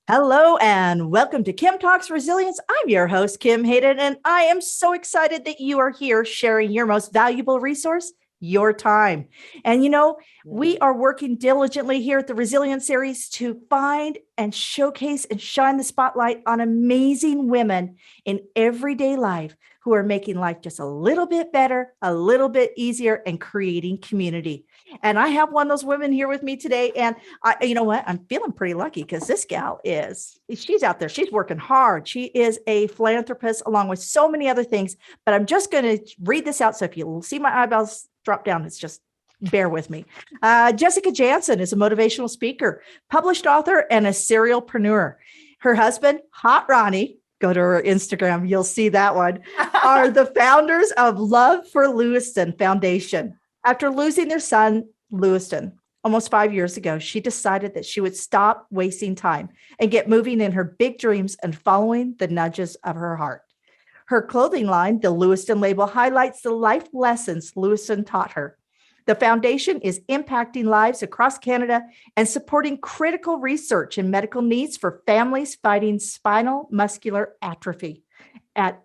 Hello and welcome to Kim Talks Resilience. I'm your host, Kim Hayden, and I am so excited that you are here sharing your most valuable resource, your time. And we are working diligently here at the Resilience Series to find and showcase and shine the spotlight on amazing women in everyday life who are making life just a little bit better, a little bit easier, and creating community. And I have one of those women here with me today. And you know what? I'm feeling pretty lucky because this gal she's out there. She's working hard. She is a philanthropist along with so many other things. But I'm just going to read this out. So if you see my eyeballs drop down, it's just bear with me. Jessica Janzen is a motivational speaker, published author, and a serialpreneur. Her husband, Hot Ronnie, go to her Instagram, you'll see that one, are the founders of Love for Lewiston Foundation. After losing their son, Lewiston, almost 5 years ago, she decided that she would stop wasting time and get moving in her big dreams and following the nudges of her heart. Her clothing line, the Lewiston label, highlights the life lessons Lewiston taught her. The foundation is impacting lives across Canada and supporting critical research and medical needs for families fighting spinal muscular atrophy at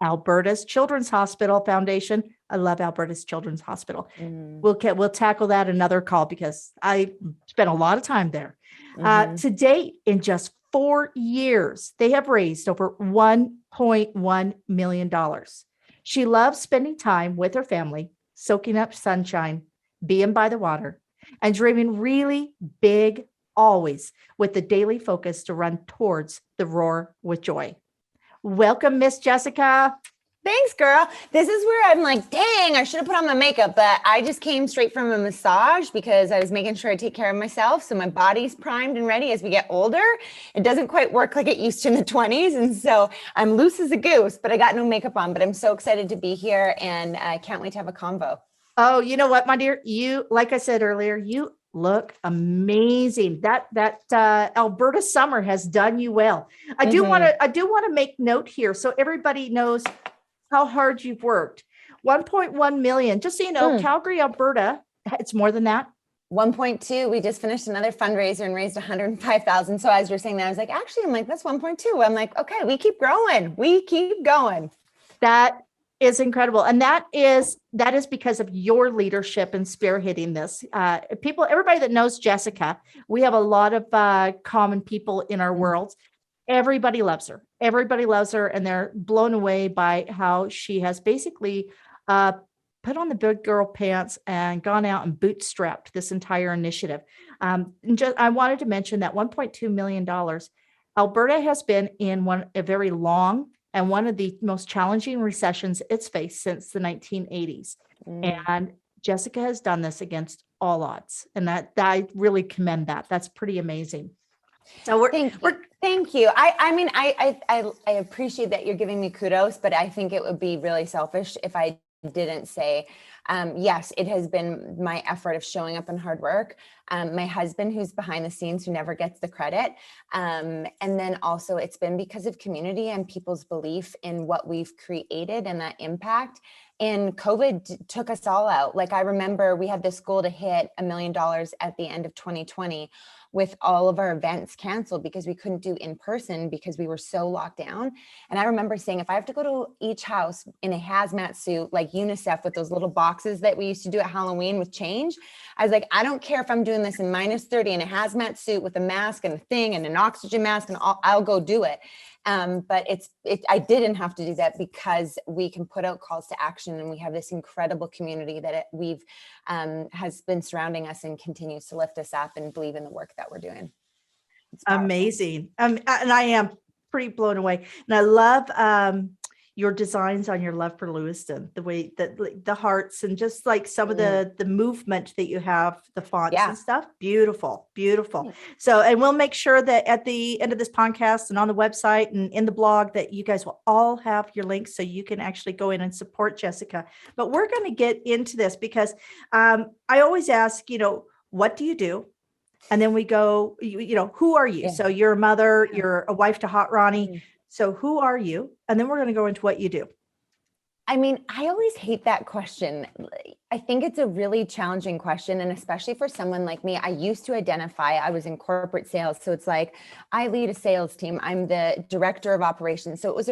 Alberta's Children's Hospital Foundation. I love Alberta's Children's Hospital. We'll tackle that another call because I spent a lot of time there. To date, in just 4 years, they have raised over $1.1 million. She loves spending time with her family, soaking up sunshine, being by the water, and dreaming really big, always with the daily focus to run towards the roar with joy. Welcome, Miss Jessica. Thanks, girl. This is where I'm like, dang, I should have put on my makeup, but I just came straight from a massage because I was making sure I take care of myself. So my body's primed and ready as we get older. It doesn't quite work like it used to in the 20s. And so I'm loose as a goose, but I got no makeup on, but I'm so excited to be here and I can't wait to have a convo. Oh, you know what, my dear, like I said earlier, you look amazing. That Alberta summer has done you well. I do want to make note here so everybody knows how hard you've worked. 1.1 million. Just so you know, Calgary, Alberta, it's more than that. 1.2. We just finished another fundraiser and raised 105,000. So as you're saying that, I was like, actually, I'm like, that's 1.2. I'm like, okay, we keep growing. We keep going. That is incredible. And that is because of your leadership and spearheading this. Everybody that knows Jessica, we have a lot of common people in our world. Everybody loves her. Everybody loves her. And they're blown away by how she has basically put on the big girl pants and gone out and bootstrapped this entire initiative. I wanted to mention that $1.2 million, Alberta has been in a very long and one of the most challenging recessions it's faced since the 1980s. And Jessica has done this against all odds. And that I really commend that. That's pretty amazing. So Thank you. I appreciate that you're giving me kudos, but I think it would be really selfish if I didn't say, yes, it has been my effort of showing up and hard work. My husband, who's behind the scenes, who never gets the credit. And then also it's been because of community and people's belief in what we've created and that impact. And COVID took us all out. Like I remember we had this goal to hit $1 million at the end of 2020 with all of our events canceled because we couldn't do in person because we were so locked down. And I remember saying, if I have to go to each house in a hazmat suit, like UNICEF with those little boxes that we used to do at Halloween with change, I was like, I don't care if I'm doing this in -30 in a hazmat suit with a mask and a thing and an oxygen mask, and I'll go do it. But I didn't have to do that because we can put out calls to action, and we have this incredible community that has been surrounding us and continues to lift us up and believe in the work that we're doing. Amazing. And I am pretty blown away. And I love your designs on your Love for Lewiston, the way that the hearts and just like some of the movement that you have, the fonts and stuff. Beautiful, beautiful. Yeah. So, and we'll make sure that at the end of this podcast and on the website and in the blog that you guys will all have your links so you can actually go in and support Jessica. But we're going to get into this because I always ask, what do you do? And then we go, who are you? Yeah. So you're a mother, you're a wife to Hot Ronnie. So who are you? And then we're going to go into what you do. I mean, I always hate that question. I think it's a really challenging question. And especially for someone like me, I used to identify, I was in corporate sales. So it's like, I lead a sales team. I'm the director of operations. So it was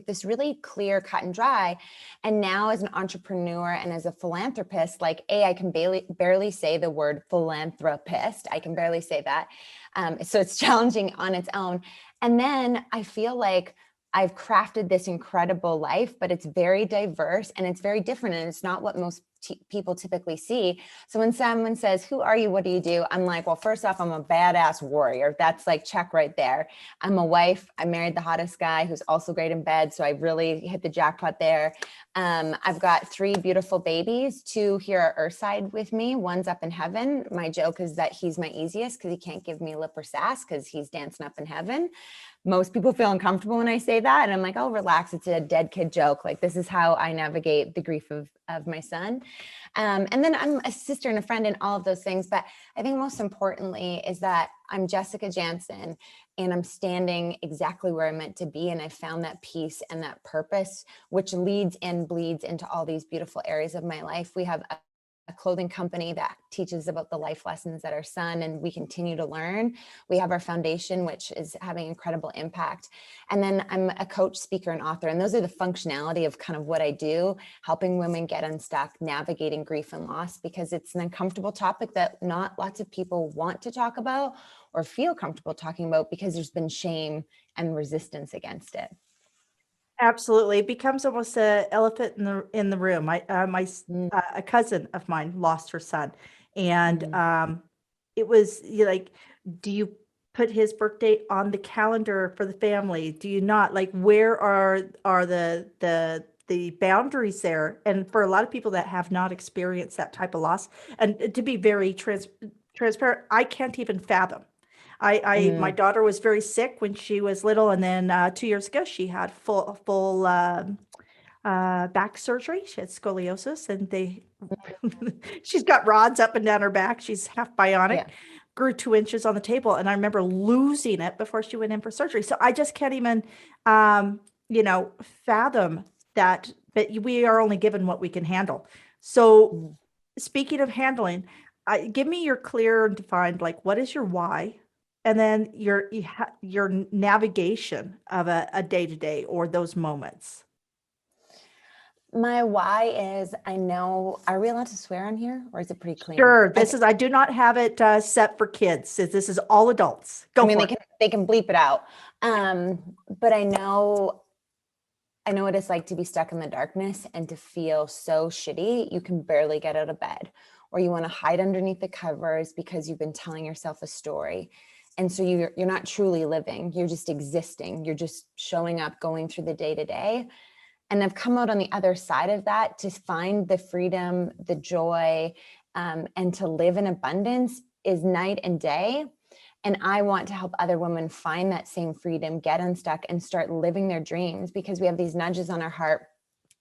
this really clear, cut and dry. And now as an entrepreneur and as a philanthropist, like I can barely say the word philanthropist. I can barely say that. So it's challenging on its own. And then I feel like I've crafted this incredible life, but it's very diverse and it's very different. And it's not what most people typically see. So when someone says, who are you? What do you do? I'm like, well, first off, I'm a badass warrior. That's like check right there. I'm a wife. I married the hottest guy who's also great in bed. So I really hit the jackpot there. I've got 3 beautiful babies, 2 here at Earthside with me. One's up in heaven. My joke is that he's my easiest because he can't give me lip or sass because he's dancing up in heaven. Most people feel uncomfortable when I say that. And I'm like, oh, relax. It's a dead kid joke. Like, this is how I navigate the grief of my son. And then I'm a sister and a friend and all of those things. But I think most importantly is that I'm Jessica Janzen and I'm standing exactly where I'm meant to be. And I found that peace and that purpose, which leads and bleeds into all these beautiful areas of my life. We have a clothing company that teaches about the life lessons that our son, and we continue to learn. We have our foundation, which is having incredible impact. And then I'm a coach, speaker, and author. And those are the functionality of kind of what I do, helping women get unstuck, navigating grief and loss, because it's an uncomfortable topic that not lots of people want to talk about or feel comfortable talking about because there's been shame and resistance against it. Absolutely. It becomes almost an elephant in the room. A cousin of mine lost her son, and it was like, do you put his birthday on the calendar for the family? Do you not? Like, where are the boundaries there? And for a lot of people that have not experienced that type of loss, and to be very transparent, I can't even fathom. My daughter was very sick when she was little, and then 2 years ago she had full back surgery. She had scoliosis, and she's got rods up and down her back. She's half bionic. Yeah. Grew 2 inches on the table, and I remember losing it before she went in for surgery. So I just can't even, fathom that. But we are only given what we can handle. So speaking of handling, give me your clear and defined, like, what is your why? And then your navigation of a day-to-day or those moments. My why is, I know, are we allowed to swear on here or is it pretty clean? Sure. I do not have it set for kids. This is all adults. Go for it. They can bleep it out. But I know what it's like to be stuck in the darkness and to feel so shitty. You can barely get out of bed, or you want to hide underneath the covers because you've been telling yourself a story. And so you're not truly living. You're just existing. You're just showing up, going through the day to day. And I've come out on the other side of that to find the freedom, the joy, and to live in abundance is night and day. And I want to help other women find that same freedom, get unstuck, and start living their dreams, because we have these nudges on our heart.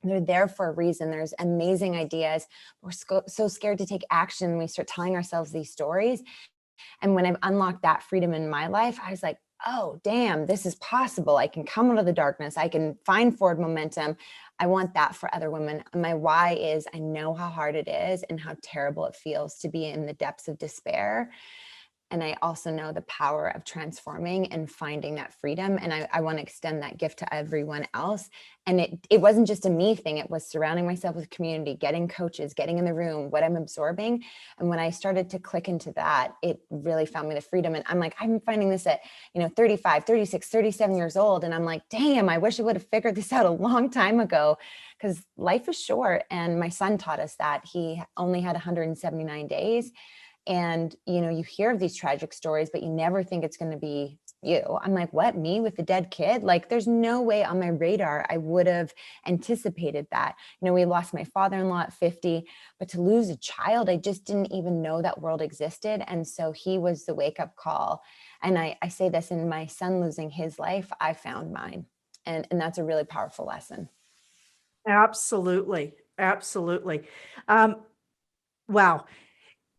They're there for a reason. There's amazing ideas. We're so scared to take action. We start telling ourselves these stories. And when I've unlocked that freedom in my life, I was like, oh, damn, this is possible. I can come out of the darkness. I can find forward momentum. I want that for other women. My why is, I know how hard it is and how terrible it feels to be in the depths of despair. And I also know the power of transforming and finding that freedom. And I want to extend that gift to everyone else. And it wasn't just a me thing. It was surrounding myself with community, getting coaches, getting in the room, what I'm absorbing. And when I started to click into that, it really found me the freedom. And I'm like, I'm finding this at, 35, 36, 37 years old. And I'm like, damn, I wish I would have figured this out a long time ago, because life is short. And my son taught us that. He only had 179 days. And, you hear of these tragic stories, but you never think it's going to be you. I'm like, what, me with the dead kid? Like, there's no way on my radar I would have anticipated that. We lost my father-in-law at 50, but to lose a child, I just didn't even know that world existed. And so he was the wake-up call. And I say this, in my son losing his life, I found mine. And that's a really powerful lesson. Absolutely. Absolutely. Wow.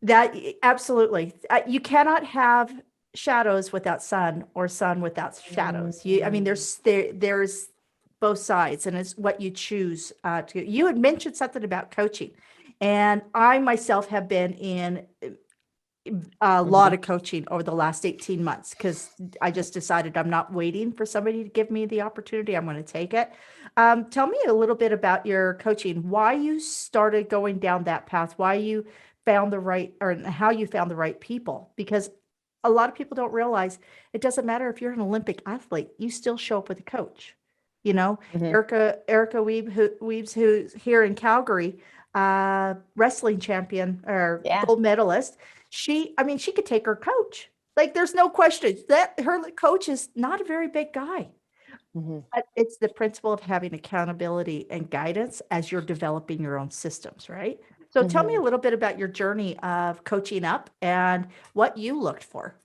That absolutely. You cannot have shadows without sun, or sun without shadows. There's both sides, and it's what you choose to. You had mentioned something about coaching, and I myself have been in a lot of coaching over the last 18 months because I just decided I'm not waiting for somebody to give me the opportunity. I'm going to take it. Tell me a little bit about your coaching, why you started going down that path, why you found the right, or how you found the right people, because a lot of people don't realize it doesn't matter if you're an Olympic athlete, you still show up with a coach. You know, Mhm. Erica Weaves, who's here in Calgary, wrestling champion or Yeah. gold medalist. I mean, she could take her coach. Like, there's no question that her coach is not a very big guy. Mhm. But it's the principle of having accountability and guidance as you're developing your own systems, right? So tell me a Mhm. little bit about your journey of coaching up and what you looked for.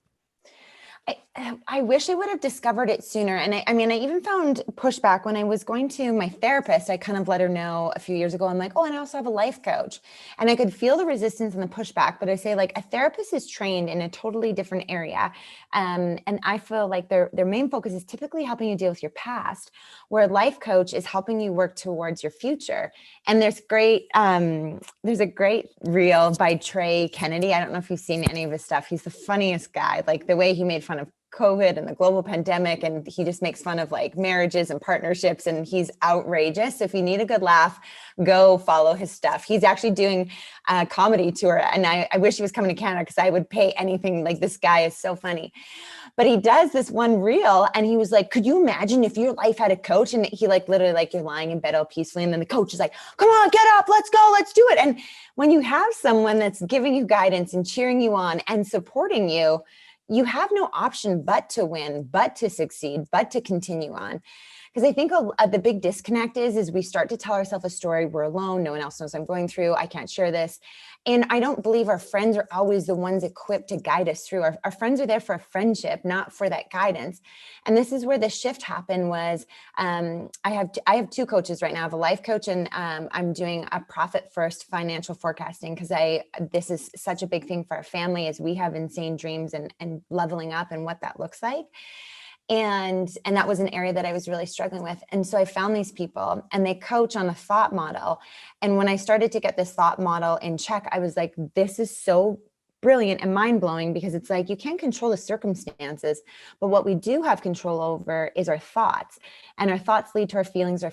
I wish I would have discovered it sooner. And I mean, I even found pushback when I was going to my therapist. I kind of let her know a few years ago. I'm like, oh, and I also have a life coach. And I could feel the resistance and the pushback. But I say, like, a therapist is trained in a totally different area. And I feel like their main focus is typically helping you deal with your past, where a life coach is helping you work towards your future. And there's a great reel by Trey Kennedy. I don't know if you've seen any of his stuff. He's the funniest guy. Like, the way he made fun of COVID and the global pandemic, and he just makes fun of like marriages and partnerships, and he's outrageous. So if you need a good laugh, go follow his stuff. He's actually doing a comedy tour, and I wish he was coming to Canada because I would pay anything. Like, this guy is so funny. But he does this one reel, and he was like, could you imagine if your life had a coach? And he, like, literally, like, you're lying in bed all peacefully, and then the coach is like, come on, get up, let's go, let's do it. And when you have someone that's giving you guidance and cheering you on and supporting you, you have no option but to win, but to succeed, but to continue on. Because I think the big disconnect is we start to tell ourselves a story. We're alone. No one else knows I'm going through. I can't share this. And I don't believe our friends are always the ones equipped to guide us through. Our friends are there for a friendship, not for that guidance. And this is where the shift happened was I have two coaches right now. I have a life coach, and I'm doing a profit first financial forecasting because this is such a big thing for our family as we have insane dreams and leveling up and what that looks like. And that was an area that I was really struggling with. And so I found these people, and they coach on a thought model. And when I started to get this thought model in check, I was like, this is so brilliant and mind-blowing, because it's like, you can't control the circumstances, but what we do have control over is our thoughts. And our thoughts lead to our feelings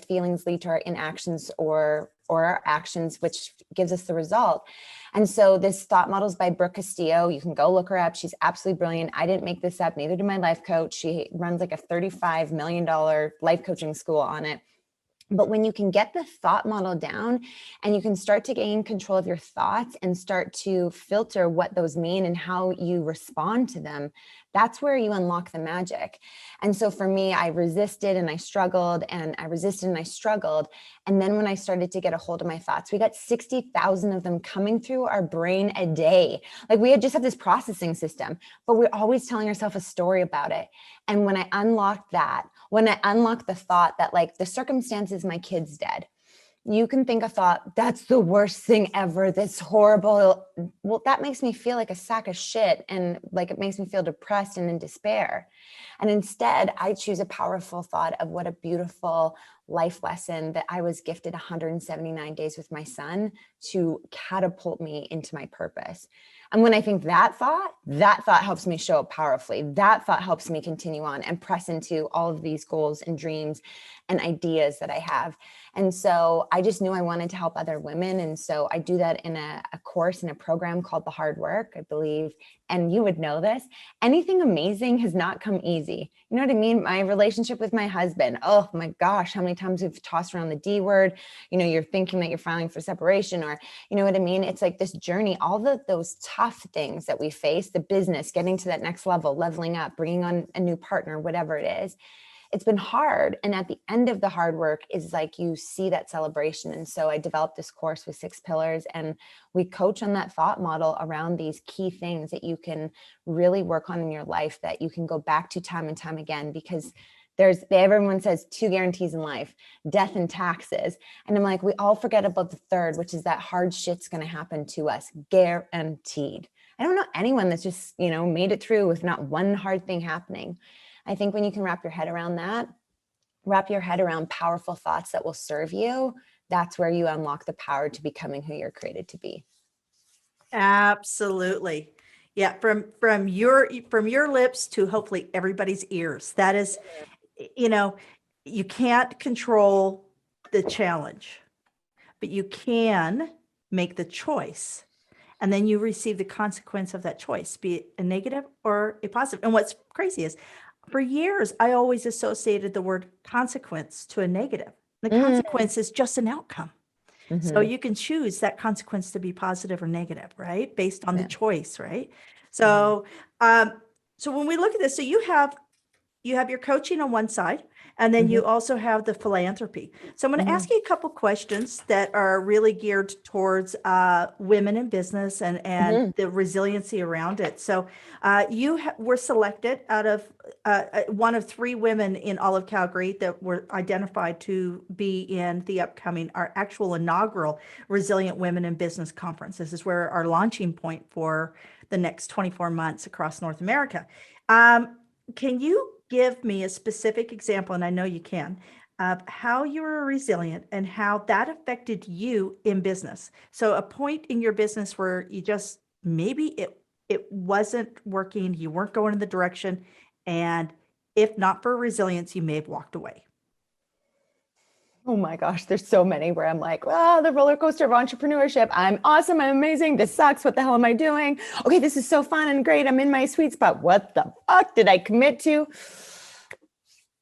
lead to our inactions, or our actions, which gives us the result. And so this thought model is by Brooke Castillo. You can go look her up. She's absolutely brilliant. I didn't make this up. Neither did my life coach. She runs like a $35 million life coaching school on it. But when you can get the thought model down and you can start to gain control of your thoughts and start to filter what those mean and how you respond to them, that's where you unlock the magic. And so for me, I resisted and I struggled, and I resisted and I struggled. And then when I started to get a hold of my thoughts, we got 60,000 of them coming through our brain a day. Like, we had just had this processing system, but we're always telling ourselves a story about it. And when I unlocked that, when I unlocked the thought that, like, the circumstances, my kid's dead, you can think a thought, that's the worst thing ever, that's horrible. Well, that makes me feel like a sack of shit, and like, it makes me feel depressed and in despair. And instead, I choose a powerful thought of what a beautiful life lesson that I was gifted 179 days with my son to catapult me into my purpose. And when I think that thought helps me show up powerfully. That thought helps me continue on and press into all of these goals and dreams and ideas that I have. And so I just knew I wanted to help other women. And so I do that in a course, in a program called The Hard Work, I believe. And you would know this. Anything amazing has not come easy. You know what I mean? My relationship with my husband, oh my gosh, how many times we've tossed around the D word. You know, you're thinking that you're filing for separation, or you know what I mean? It's like this journey, all those tough things that we face, the business, getting to that next level, leveling up, bringing on a new partner, whatever it is. It's been hard. And at the end of the hard work is like, you see that celebration. And so I developed this course with 6 pillars, and we coach on that thought model around these key things that you can really work on in your life, that you can go back to time and time again, because everyone says 2 guarantees in life, death and taxes. And I'm like, we all forget about the third, which is that hard shit's going to happen to us, guaranteed. I don't know anyone that's just, made it through with not one hard thing happening. I think when you can wrap your head around that, wrap your head around powerful thoughts that will serve you, that's where you unlock the power to becoming who you're created to be. Absolutely. Yeah, from your lips to hopefully everybody's ears. That is, you know, you can't control the challenge, but you can make the choice. And then you receive the consequence of that choice, be it a negative or a positive. And what's crazy is for years, I always associated the word consequence to a negative. The consequence is just an outcome. So you can choose that consequence to be positive or negative, right? Based on the choice, right? So, so when we look at this, so you have your coaching on one side, and then you also have the philanthropy. So I'm going to ask you a couple questions that are really geared towards women in business and the resiliency around it. So you were selected out of one of 3 women in all of Calgary that were identified to be in the upcoming, our actual inaugural Resilient Women in Business Conference. This is where our launching point for the next 24 months across North America. Can you give me a specific example, and I know you can, of how you were resilient and how that affected you in business? So a point in your business where you just, maybe it wasn't working, you weren't going in the direction, and if not for resilience, you may have walked away. Oh my gosh, there's so many where I'm like, well, the roller coaster of entrepreneurship. I'm awesome. I'm amazing. This sucks. What the hell am I doing? Okay, this is so fun and great. I'm in my sweet spot. What the fuck did I commit to?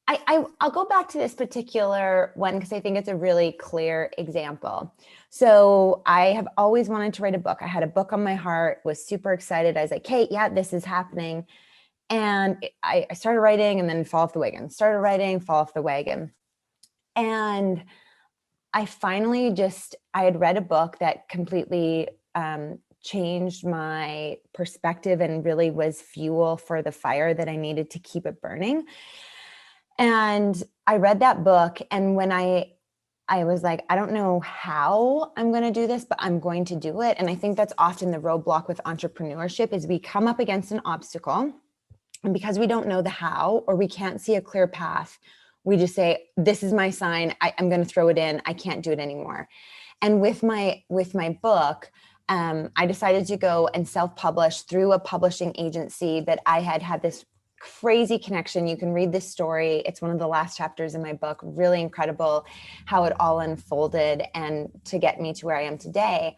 I'll go back to this particular one because I think it's a really clear example. So I have always wanted to write a book. I had a book on my heart, was super excited. I was like, hey, yeah, this is happening. And I started writing and then fall off the wagon, started writing, fall off the wagon. And I finally I had read a book that completely changed my perspective and really was fuel for the fire that I needed to keep it burning. And I read that book. And when I was like, I don't know how I'm going to do this, but I'm going to do it. And I think that's often the roadblock with entrepreneurship is we come up against an obstacle. And because we don't know the how, or we can't see a clear path, we just say, this is my sign. I'm going to throw it in. I can't do it anymore. And with my book, I decided to go and self-publish through a publishing agency that I had this crazy connection. You can read this story. It's one of the last chapters in my book. Really incredible how it all unfolded and to get me to where I am today.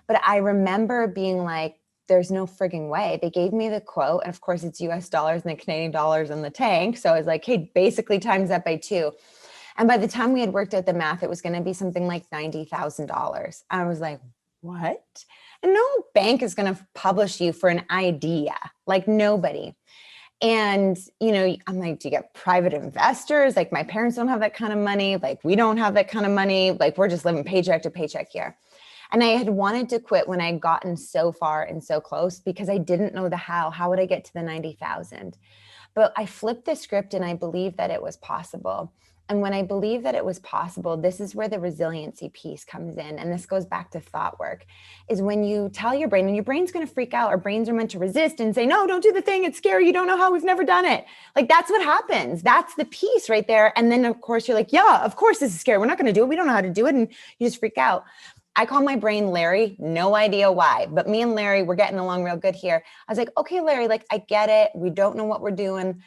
But I remember being like, there's no frigging way. They gave me the quote. And of course it's US dollars and the Canadian dollars in the tank. So I was like, hey, basically times that by 2. And by the time we had worked out the math, it was going to be something like $90,000. I was like, what? And no bank is going to publish you for an idea, like nobody. And, I'm like, do you get private investors? Like my parents don't have that kind of money. Like we don't have that kind of money. Like we're just living paycheck to paycheck here. And I had wanted to quit when I had gotten so far and so close because I didn't know the how. How would I get to the 90,000? But I flipped the script and I believed that it was possible. And when I believe that it was possible, this is where the resiliency piece comes in. And this goes back to thought work, is when you tell your brain, and your brain's going to freak out. Our brains are meant to resist and say, no, don't do the thing. It's scary. You don't know how. We've never done it. Like that's what happens. That's the piece right there. And then of course you're like, yeah, of course this is scary. We're not going to do it. We don't know how to do it. And you just freak out. I call my brain Larry, no idea why, but me and Larry, we're getting along real good here. I was like, okay, Larry, like I get it. We don't know what we're doing,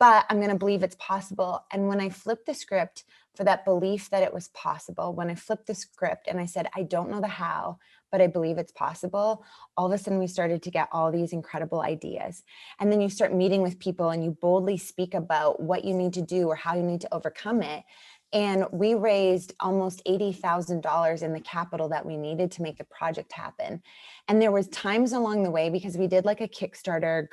but I'm going to believe it's possible. And when I flipped the script for that belief that it was possible, when I flipped the script and I said, I don't know the how, but I believe it's possible, all of a sudden we started to get all these incredible ideas. And then you start meeting with people and you boldly speak about what you need to do or how you need to overcome it. And we raised almost $80,000 in the capital that we needed to make the project happen. And there was times along the way because we did like a Kickstarter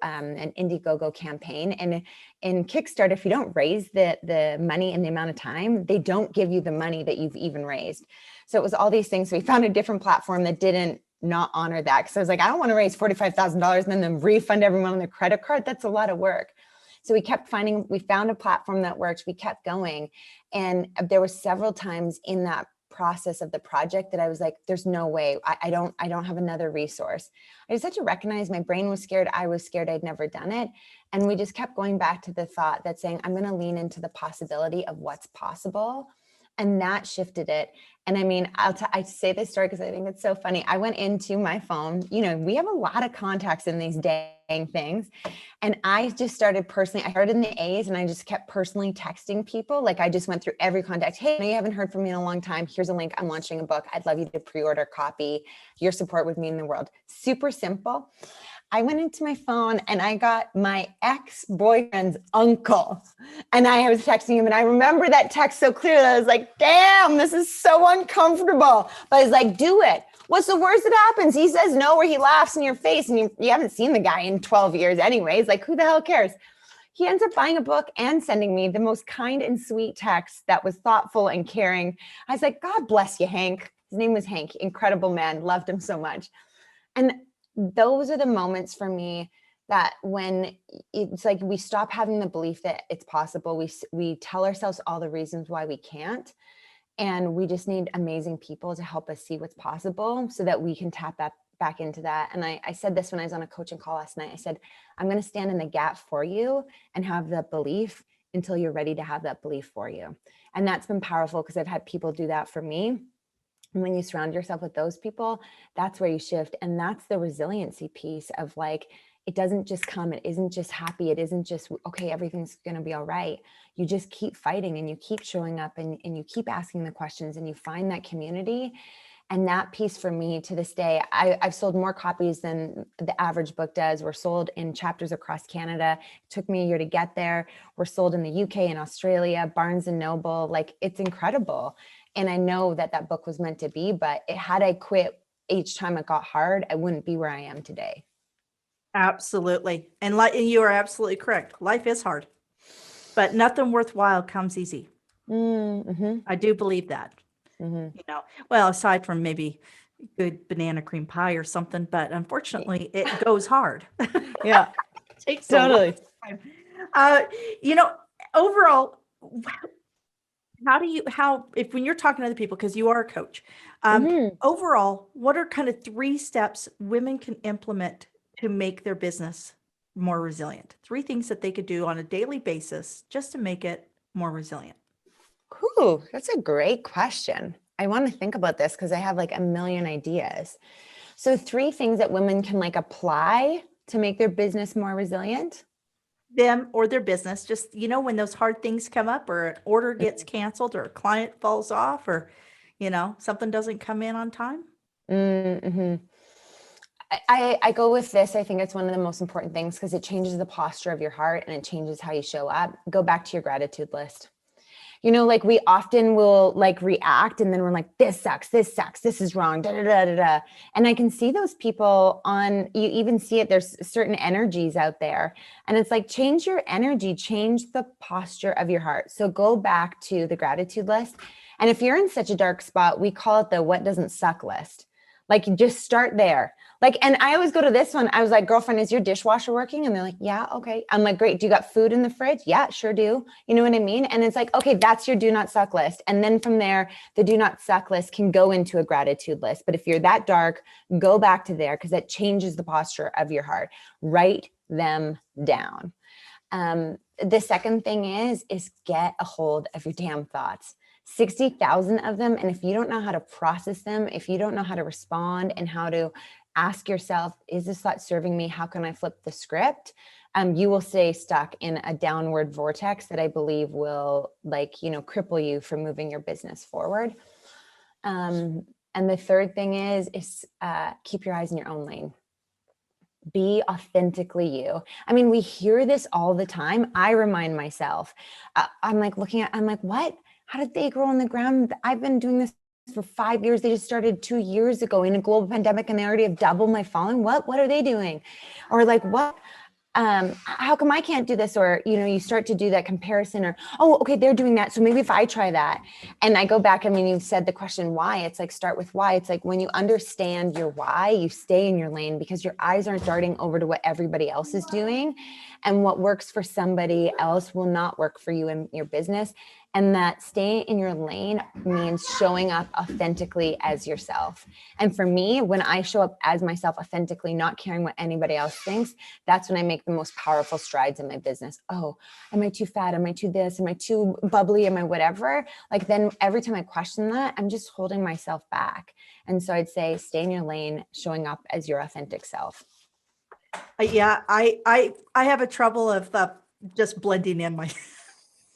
an Indiegogo campaign. And in Kickstarter, if you don't raise the money in the amount of time, they don't give you the money that you've even raised. So it was all these things. So we found a different platform that didn't not honor that. Because I was like, I don't want to raise $45,000 and then refund everyone on their credit card. That's a lot of work. So we found a platform that worked. We kept going. And there were several times in that process of the project that I was like, there's no way, I don't have another resource. I just had to recognize my brain was scared. I was scared. I'd never done it. And we just kept going back to the thought that saying, I'm going to lean into the possibility of what's possible. And that shifted it. And I mean, I say this story because I think it's so funny. I went into my phone, you know, we have a lot of contacts in these dang things. And I just started personally, I heard in the A's and I just kept personally texting people. Like I just went through every contact. Hey, I know you haven't heard from me in a long time. Here's a link. I'm launching a book. I'd love you to pre-order a copy. Your support would mean the world. Super simple. I went into my phone and I got my ex-boyfriend's uncle and I was texting him and I remember that text so clearly. I was like, damn, this is so uncomfortable. But I was like, do it. What's the worst that happens? He says no, or he laughs in your face and you haven't seen the guy in 12 years anyways. Like who the hell cares? He ends up buying a book and sending me the most kind and sweet text that was thoughtful and caring. I was like, God bless you, Hank. His name was Hank. Incredible man. Loved him so much. And those are the moments for me that when it's like we stop having the belief that it's possible, we tell ourselves all the reasons why we can't, and we just need amazing people to help us see what's possible so that we can tap back into that. And I said this when I was on a coaching call last night. I said, I'm going to stand in the gap for you and have the belief until you're ready to have that belief for you. And that's been powerful because I've had people do that for me. And when you surround yourself with those people, that's where you shift. And that's the resiliency piece of like, it doesn't just come, it isn't just happy. It isn't just, okay, everything's going to be all right. You just keep fighting and you keep showing up and you keep asking the questions and you find that community. And that piece for me to this day, I've sold more copies than the average book does. We're sold in chapters across Canada. It took me a year to get there. We're sold in the UK and Australia, Barnes and Noble. Like it's incredible. And I know that that book was meant to be, but had I quit each time it got hard, I wouldn't be where I am today. Absolutely. And you are absolutely correct. Life is hard, but nothing worthwhile comes easy. Mm-hmm. I do believe that. Mm-hmm. You know, well, aside from maybe good banana cream pie or something, but unfortunately it goes hard. Yeah, It takes totally. a long time. You know, overall, if when you're talking to other people, because you are a coach, overall, what are kind of 3 steps women can implement to make their business more resilient? 3 things that they could do on a daily basis just to make it more resilient. Ooh, that's a great question. I want to think about this because I have like a million ideas. So 3 things that women can like apply to make their business more resilient. Them or their business, just, you know, when those hard things come up or an order gets canceled or a client falls off or, you know, something doesn't come in on time. Mm-hmm. I go with this. I think it's one of the most important things because it changes the posture of your heart and it changes how you show up. Go back to your gratitude list. You know, like we often will like react and then we're like, this sucks, this is wrong, da, da, da, da, da. And I can see those people you even see it, there's certain energies out there. And it's like, change your energy, change the posture of your heart. So go back to the gratitude list. And if you're in such a dark spot, we call it the what doesn't suck list. Like you just start there. Like, and I always go to this one. I was like, girlfriend, is your dishwasher working? And they're like, yeah, okay. I'm like, great. Do you got food in the fridge? Yeah, sure do. You know what I mean? And it's like, okay, that's your do not suck list. And then from there, the do not suck list can go into a gratitude list. But if you're that dark, go back to there because that changes the posture of your heart. Write them down. The second thing is get a hold of your damn thoughts. 60,000 of them. And if you don't know how to process them, if you don't know how to respond and how to ask yourself, is this thought serving me? How can I flip the script? You will stay stuck in a downward vortex that I believe will cripple you from moving your business forward. And the third thing is keep your eyes in your own lane. Be authentically you. I mean, we hear this all the time. I remind myself, I'm like, what? How did they grow on the ground? I've been doing this for 5 years. They just started 2 years ago in a global pandemic and they already have doubled my following. What are they doing? Or like, what? How come I can't do this? Or, you start to do that comparison or, oh, okay, they're doing that. So maybe if I try that. And I go back, you said the question, why? It's like, start with why. It's like when you understand your why, you stay in your lane because your eyes aren't darting over to what everybody else is doing. And what works for somebody else will not work for you in your business. And that staying in your lane means showing up authentically as yourself. And for me, when I show up as myself authentically, not caring what anybody else thinks, that's when I make the most powerful strides in my business. Oh, am I too fat? Am I too this? Am I too bubbly? Am I whatever? Like then every time I question that, I'm just holding myself back. And so I'd say stay in your lane, showing up as your authentic self. Yeah, I have a trouble of just blending in my.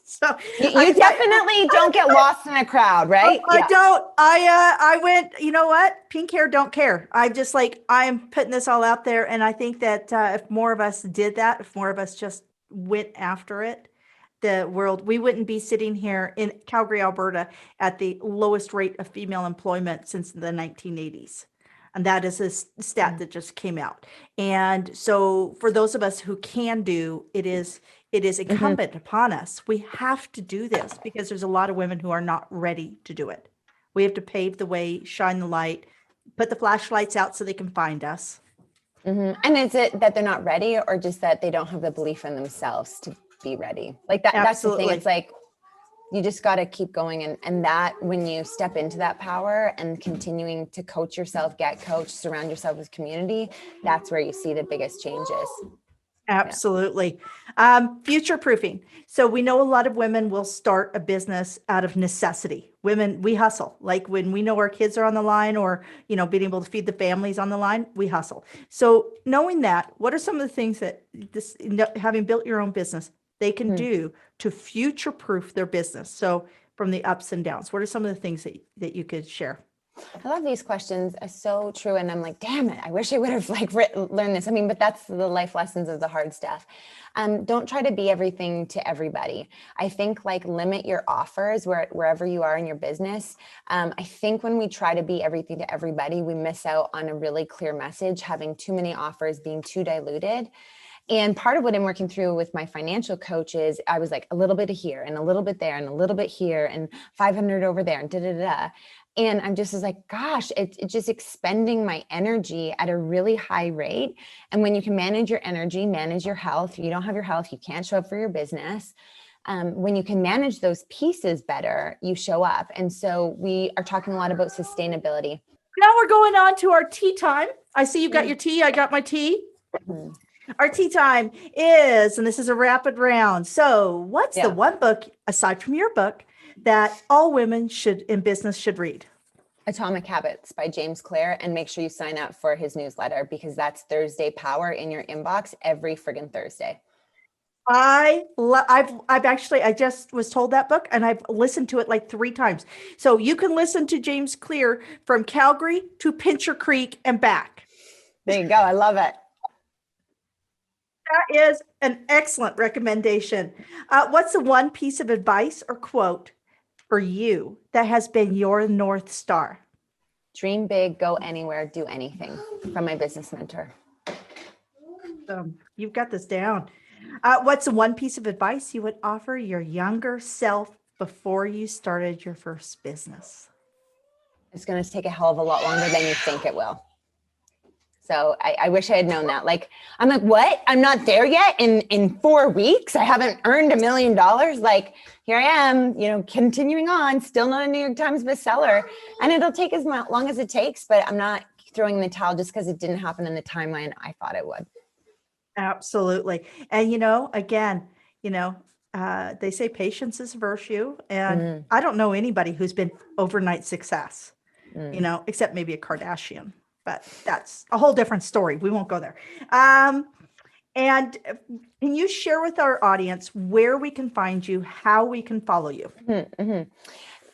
So you definitely don't get lost in a crowd, right? I don't. I went. You know what? Pink hair, don't care. I'm just like I'm putting this all out there, and I think that if more of us did that, if more of us just went after it, the world, we wouldn't be sitting here in Calgary, Alberta, at the lowest rate of female employment since the 1980s. And that is a stat that just came out. And so for those of us who can do, it is incumbent upon us. We have to do this because there's a lot of women who are not ready to do it. We have to pave the way, shine the light, put the flashlights out so they can find us. And is it that they're not ready, or just that they don't have the belief in themselves to be ready? Like that. Absolutely. That's the thing. It's like, you just got to keep going. And that when you step into that power and continuing to coach yourself, get coached, surround yourself with community, that's where you see the biggest changes. Absolutely. Future proofing. So we know a lot of women will start a business out of necessity. Women, we hustle. Like when we know our kids are on the line, or, being able to feed the families on the line, we hustle. So knowing that, what are some of the things that having built your own business, they can do to future proof their business? So from the ups and downs, what are some of the things that you could share? I love these questions. Are so true. And I'm like, damn it, I wish I would have learned this. I mean, but that's the life lessons of the hard stuff. Don't try to be everything to everybody. I think limit your offers wherever you are in your business. I think when we try to be everything to everybody, we miss out on a really clear message, having too many offers, being too diluted. And part of what I'm working through with my financial coach is I was like a little bit here and a little bit there and a little bit here and 500 over there and da-da-da. And I'm just like, gosh, it's just expending my energy at a really high rate. And when you can manage your energy, manage your health, you don't have your health, you can't show up for your business. When you can manage those pieces better, you show up. And so we are talking a lot about sustainability. Now we're going on to our tea time. I see you got your tea. I got my tea. Our tea time is, and this is a rapid round. So what's the one book, aside from your book, that all women in business should read? Atomic Habits by James Clear. And make sure you sign up for his newsletter, because that's Thursday Power in your inbox every friggin' Thursday. I just was told that book, and I've listened to it like 3 times. So you can listen to James Clear from Calgary to Pincher Creek and back. There you go. I love it. That is an excellent recommendation. What's the one piece of advice or quote for you that has been your North Star? Dream big, go anywhere, do anything, from my business mentor. You've got this down. What's the one piece of advice you would offer your younger self before you started your first business? It's going to take a hell of a lot longer than you think it will. So I wish I had known that. I'm like, what? I'm not there yet in 4 weeks. I haven't earned $1 million. Here I am, continuing on, still not a New York Times bestseller. And it'll take as long as it takes, but I'm not throwing in the towel just because it didn't happen in the timeline I thought it would. Absolutely. And, again, they say patience is a virtue. And I don't know anybody who's been overnight success, except maybe a Kardashian. But that's a whole different story. We won't go there. And can you share with our audience where we can find you, how we can follow you?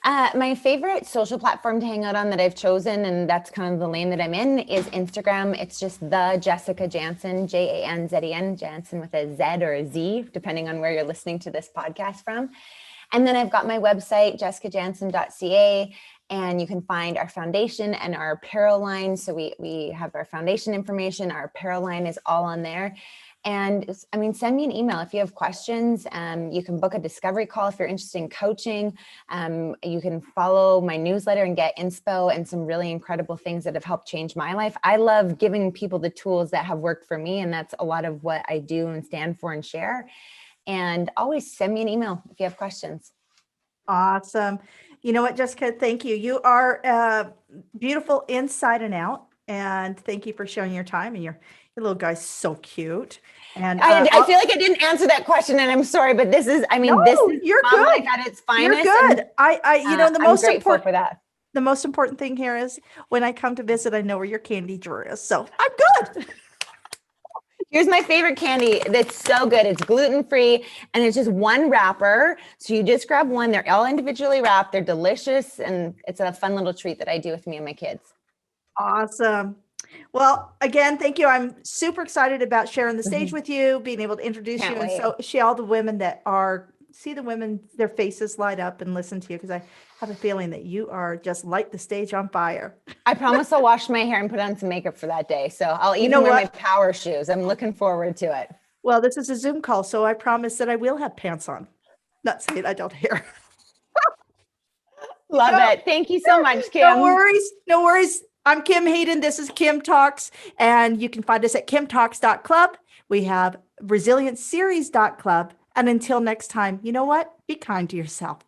My favorite social platform to hang out on that I've chosen, and that's kind of the lane that I'm in, is Instagram. It's just the Jessica Janzen, Janzen, Janzen with a Z or a Z, depending on where you're listening to this podcast from. And then I've got my website, jessicajanzen.ca. And you can find our foundation and our apparel line. So we have our foundation information. Our apparel line is all on there. And send me an email if you have questions. You can book a discovery call if you're interested in coaching. You can follow my newsletter and get inspo and some really incredible things that have helped change my life. I love giving people the tools that have worked for me. And that's a lot of what I do and stand for and share. And always send me an email if you have questions. Awesome. You know what, Jessica? Thank you. You are beautiful inside and out. And thank you for sharing your time. And your little guy's so cute. And I feel like I didn't answer that question, and I'm sorry, but this is, I mean, no, this is you're mom good. life at its You're finest. good. And, you know, the I'm most grateful important for that. the most important thing here is when I come to visit, I know where your candy drawer is. So I'm good. Here's my favorite candy that's so good. It's gluten-free and it's just one wrapper. So you just grab one. They're all individually wrapped. They're delicious. And it's a fun little treat that I do with me and my kids. Awesome. Well, again, thank you. I'm super excited about sharing the stage with you, being able to introduce Can't you and wait. so see all the women that see the women, their faces light up and listen to you because I have a feeling that you are just light the stage on fire. I promise I'll wash my hair and put on some makeup for that day. So I'll even know wear my what? power shoes. I'm looking forward to it. Well, this is a Zoom call, so I promise that I will have pants on. Not saying I don't hear. Love it. Thank you so much, Kim. No worries. No worries. I'm Kim Hayden. This is Kim Talks, and you can find us at kimtalks.club. We have resilienceseries.club. And until next time, you know what? Be kind to yourself.